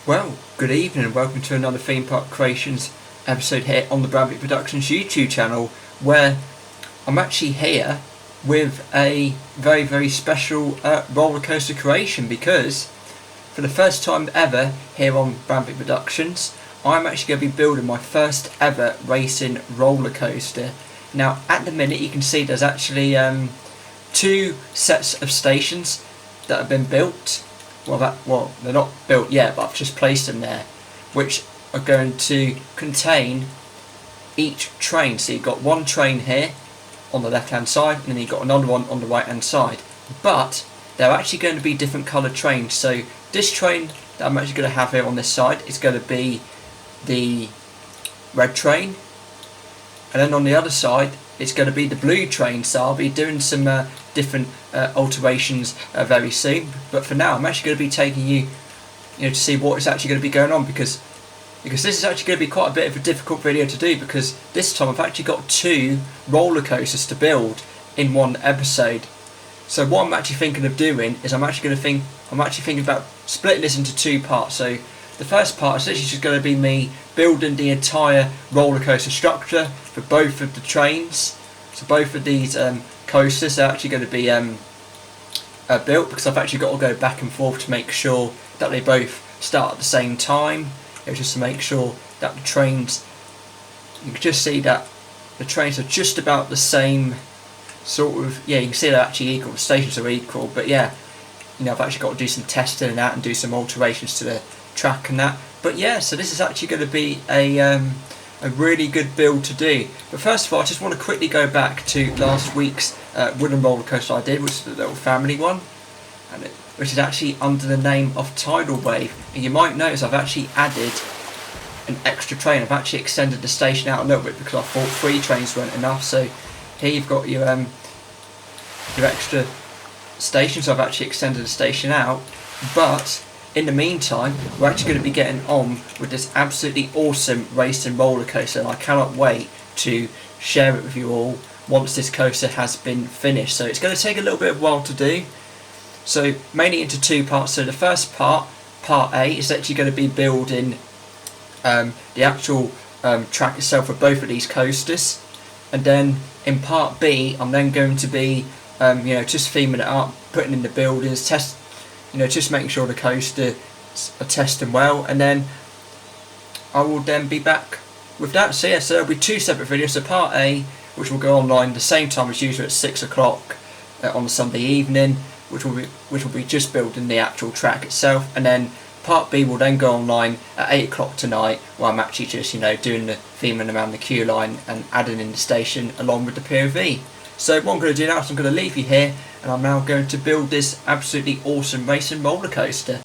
Well, good evening and welcome to another Theme Park Creations episode here on the Branthwaite Productions YouTube channel, where I'm actually here with a very special roller coaster creation, because for the first time ever here on Branthwaite Productions, I'm actually going to be building my first ever racing roller coaster. Now at the minute you can see there's actually two sets of stations that have been built. Well, they're not built yet, but I've just placed them there, which are going to contain each train. So you've got one train here on the left hand side, and then you've got another one on the right hand side. But they're actually going to be different coloured trains. So this train that I'm actually going to have here on this side is going to be the red train, and then on the other side it's going to be the blue train. So I'll be doing some different alterations very soon, but for now I'm actually going to be taking you to see what is actually going to be going on, because this is actually going to be quite a bit of a difficult video to do, because this time I've actually got two roller coasters to build in one episode. So what I'm actually thinking of doing is I'm actually thinking about splitting this into two parts. So the first part is literally just going to be me building the entire roller coaster structure for both of the trains. So both of these coasters are actually going to be built, because I've actually got to go back and forth to make sure that they both start at the same time. Just to make sure that the trains, you can just see that the trains are just about the same sort of, you can see they're actually equal, the stations are equal, but I've actually got to do some testing and that, and do some alterations to the track and that. But so this is actually going to be a really good build to do. But first of all, I just want to quickly go back to last week's wooden roller coaster I did, which is the little family one, which is actually under the name of Tidal Wave. And you might notice I've actually added an extra train. I've actually extended the station out a little bit, because I thought 3 trains weren't enough. So here you've got your extra station, so I've actually extended the station out. But in the meantime, we're actually going to be getting on with this absolutely awesome racing roller coaster, and I cannot wait to share it with you all once this coaster has been finished. So it's going to take a little bit of a while to do, so mainly into two parts. So the first part A, is actually going to be building the actual track itself for both of these coasters, and then in part B I'm then going to be just theming it up, putting in the buildings, just making sure the coaster are testing well, and then I will then be back with that. So there'll be two separate videos. So part A, which will go online the same time as usual at 6 o'clock on a Sunday evening, which will be just building the actual track itself, and then part B will then go online at 8 o'clock tonight, where I'm actually just doing the theming around the queue line and adding in the station along with the POV. So what I'm going to do now is I'm going to leave you here, and I'm now going to build this absolutely awesome racing roller coaster.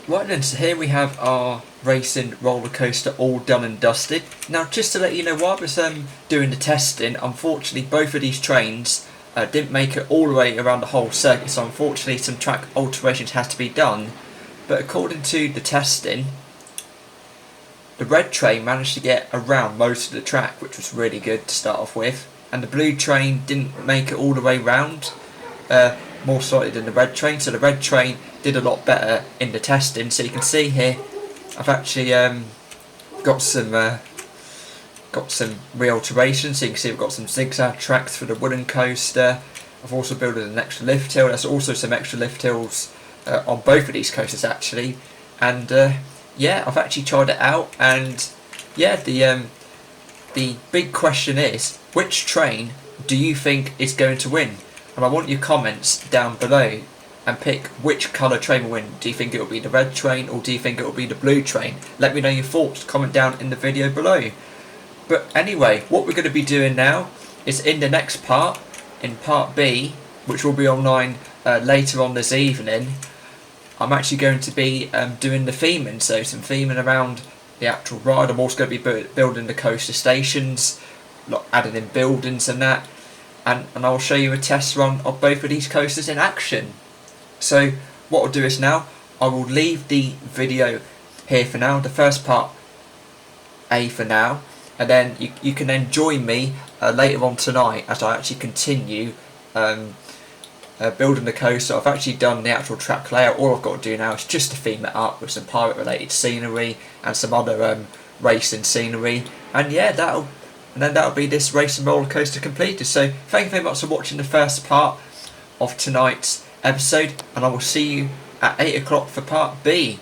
Right then, so here we have our racing roller coaster all done and dusted. Now, just to let you know, while I was doing the testing, unfortunately both of these trains didn't make it all the way around the whole circuit, so unfortunately some track alterations has to be done. But according to the testing, the red train managed to get around most of the track, which was really good to start off with, and the blue train didn't make it all the way round, more slightly than the red train, so the red train did a lot better in the testing. So you can see here I've actually got some re-alterations. So you can see we've got some zigzag tracks for the wooden coaster. I've also built an extra lift hill. There's also some extra lift hills on both of these coasters actually, and yeah, I've actually tried it out, and yeah, the big question is, which train do you think is going to win? And I want your comments down below and pick which colour train will win. Do you think it will be the red train, or do you think it will be the blue train? Let me know your thoughts, comment down in the video below. But anyway, what we're going to be doing now is in the next part, in part B, which will be online later on this evening, I'm actually going to be doing the theming, so some theming around the actual ride. I'm also going to be building the coaster stations, adding in buildings and that, and I'll show you a test run of both of these coasters in action. So what I'll do is now, I will leave the video here for now, the first part A for now, and then you can then join me later on tonight as I actually continue building the coaster. I've actually done the actual track layout. All I've got to do now is just to theme it up with some pirate related scenery and some other racing scenery, and yeah, that'll be this racing roller coaster completed. So thank you very much for watching the first part of tonight's episode, and I will see you at 8 o'clock for part B.